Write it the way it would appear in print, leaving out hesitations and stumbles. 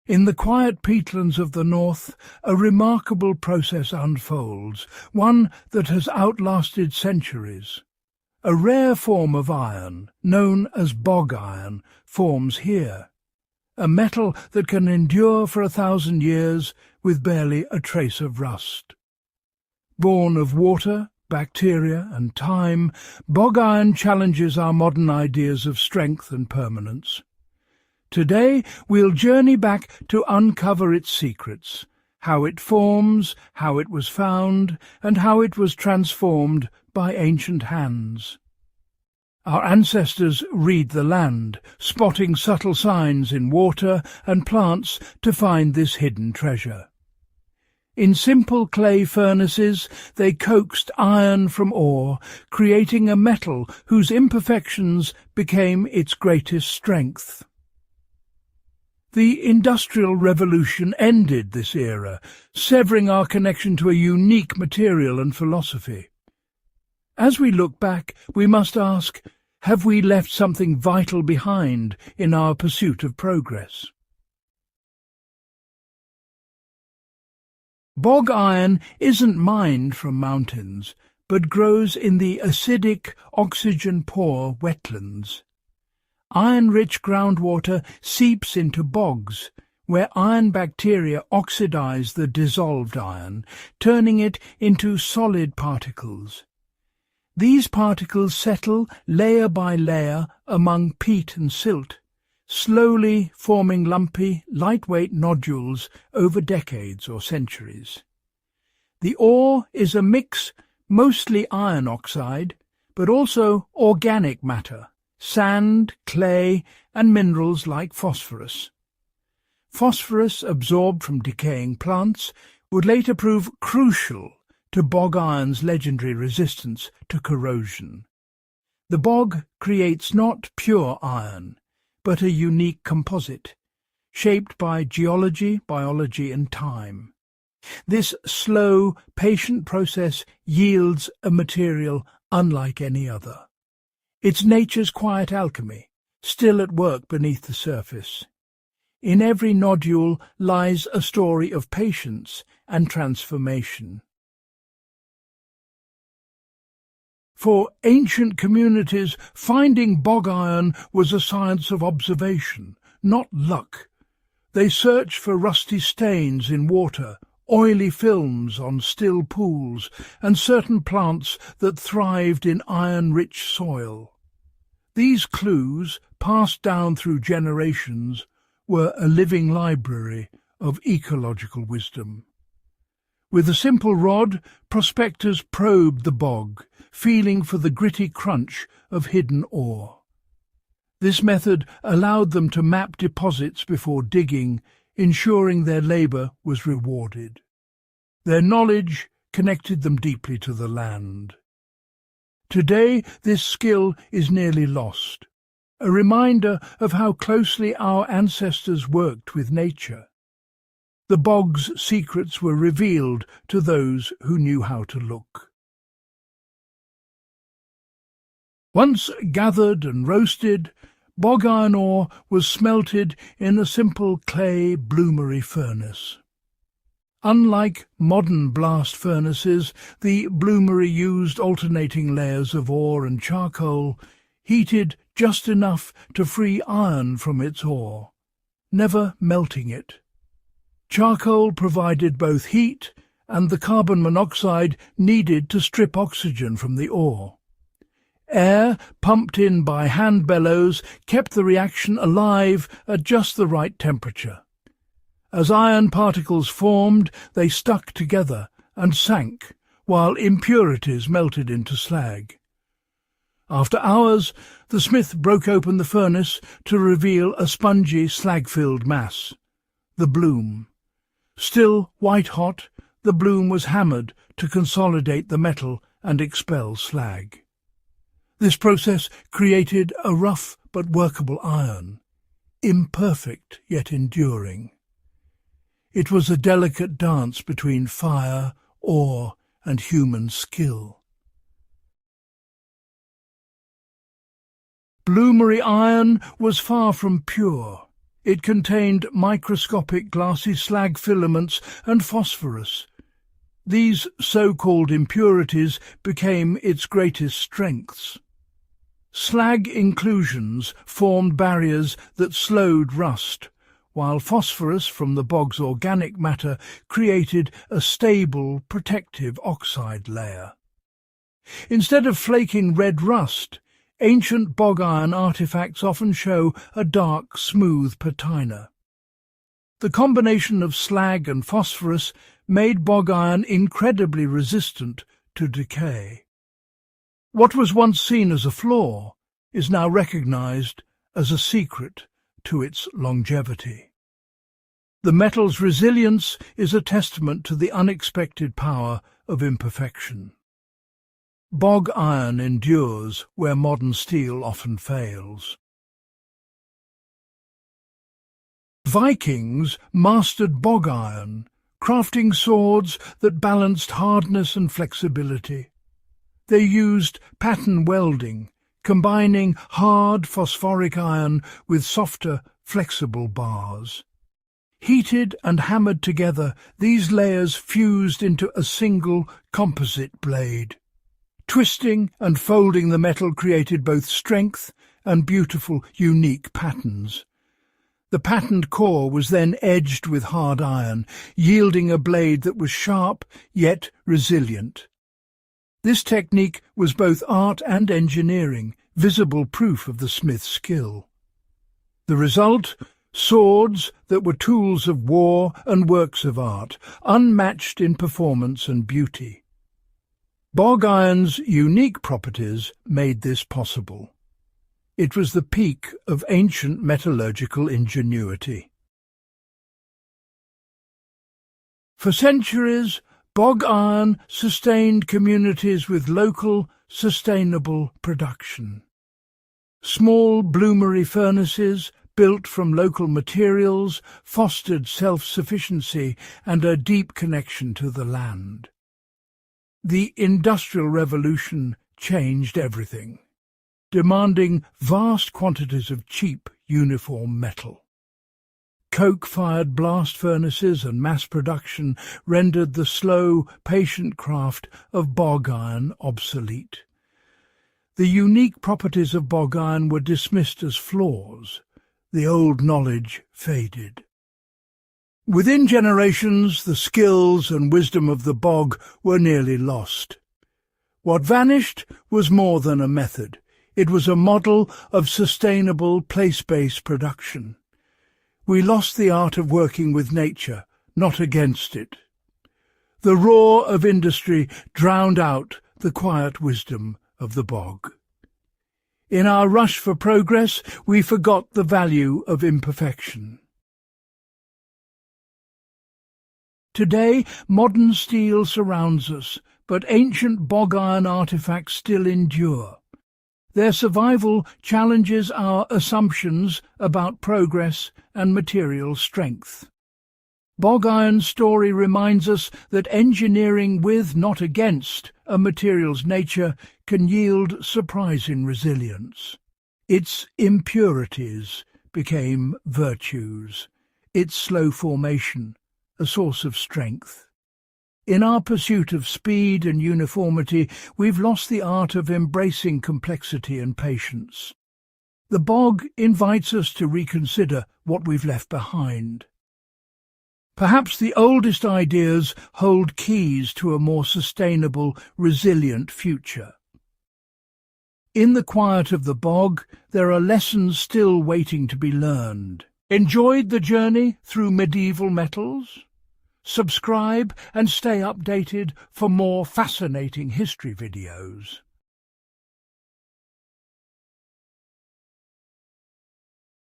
In the quiet peatlands of the north, a remarkable process unfolds, one that has outlasted centuries. A rare form of iron, known as bog iron, forms here. A metal that can endure for 1,000 years with barely a trace of rust. Born of water, bacteria and time, bog iron challenges our modern ideas of strength and permanence. Today we'll journey back to uncover its secrets, how it forms, how it was found, and how it was transformed by ancient hands. Our ancestors read the land, spotting subtle signs in water and plants to find this hidden treasure. In simple clay furnaces, they coaxed iron from ore, creating a metal whose imperfections became its greatest strength. The Industrial Revolution ended this era, severing our connection to a unique material and philosophy. As we look back, we must ask, have we left something vital behind in our pursuit of progress? Bog iron isn't mined from mountains, but grows in the acidic, oxygen-poor wetlands. Iron-rich groundwater seeps into bogs, where iron bacteria oxidize the dissolved iron, turning it into solid particles. These particles settle layer by layer among peat and silt, slowly forming lumpy, lightweight nodules over decades or centuries. The ore is a mix, mostly iron oxide, but also organic matter, sand, clay, and minerals like phosphorus. Phosphorus absorbed from decaying plants would later prove crucial to bog iron's legendary resistance to corrosion. The bog creates not pure iron, but a unique composite, shaped by geology, biology, and time. This slow, patient process yields a material unlike any other. It's nature's quiet alchemy, still at work beneath the surface. In every nodule lies a story of patience and transformation. For ancient communities, finding bog iron was a science of observation, not luck. They searched for rusty stains in water, oily films on still pools, and certain plants that thrived in iron-rich soil. These clues, passed down through generations, were a living library of ecological wisdom. With a simple rod, prospectors probed the bog, feeling for the gritty crunch of hidden ore. This method allowed them to map deposits before digging, ensuring their labour was rewarded. Their knowledge connected them deeply to the land. Today this skill is nearly lost, a reminder of how closely our ancestors worked with nature. The bog's secrets were revealed to those who knew how to look. Once gathered and roasted, bog iron ore was smelted in a simple clay Bloomery furnace. Unlike modern blast furnaces, the Bloomery used alternating layers of ore and charcoal, heated just enough to free iron from its ore, never melting it. Charcoal provided both heat and the carbon monoxide needed to strip oxygen from the ore. Air, pumped in by hand bellows, kept the reaction alive at just the right temperature. As iron particles formed, they stuck together and sank, while impurities melted into slag. After hours, the smith broke open the furnace to reveal a spongy, slag-filled mass, the bloom. Still white-hot, the bloom was hammered to consolidate the metal and expel slag. This process created a rough but workable iron, imperfect yet enduring. It was a delicate dance between fire, ore, and human skill. Bloomery iron was far from pure. It contained microscopic glassy slag filaments and phosphorus. These so-called impurities became its greatest strengths. Slag inclusions formed barriers that slowed rust, while phosphorus from the bog's organic matter created a stable, protective oxide layer. Instead of flaking red rust, ancient bog iron artifacts often show a dark, smooth patina. The combination of slag and phosphorus made bog iron incredibly resistant to decay. What was once seen as a flaw is now recognized as a secret to its longevity. The metal's resilience is a testament to the unexpected power of imperfection. Bog iron endures where modern steel often fails. Vikings mastered bog iron, crafting swords that balanced hardness and flexibility. They used pattern welding, combining hard phosphoric iron with softer, flexible bars. Heated and hammered together, these layers fused into a single composite blade. Twisting and folding the metal created both strength and beautiful, unique patterns. The patterned core was then edged with hard iron, yielding a blade that was sharp yet resilient. This technique was both art and engineering, visible proof of the smith's skill. The result? Swords that were tools of war and works of art, unmatched in performance and beauty. Bog iron's unique properties made this possible. It was the peak of ancient metallurgical ingenuity. For centuries, bog iron sustained communities with local, sustainable production. Small Bloomery furnaces, built from local materials, fostered self-sufficiency and a deep connection to the land. The Industrial Revolution changed everything, demanding vast quantities of cheap, uniform metal. Coke-fired blast furnaces and mass production rendered the slow, patient craft of bog iron obsolete. The unique properties of bog iron were dismissed as flaws. The old knowledge faded. Within generations, the skills and wisdom of the bog were nearly lost. What vanished was more than a method. It was a model of sustainable place-based production. We lost the art of working with nature, not against it. The roar of industry drowned out the quiet wisdom of the bog. In our rush for progress, we forgot the value of imperfection. Today, modern steel surrounds us, but ancient bog iron artifacts still endure. Their survival challenges our assumptions about progress and material strength. Bog iron's story reminds us that engineering with, not against, a material's nature can yield surprising resilience. Its impurities became virtues, its slow formation a source of strength. In our pursuit of speed and uniformity, we've lost the art of embracing complexity and patience. The bog invites us to reconsider what we've left behind. Perhaps the oldest ideas hold keys to a more sustainable, resilient future. In the quiet of the bog, there are lessons still waiting to be learned. Enjoyed the journey through medieval metals? Subscribe and stay updated for more fascinating history videos.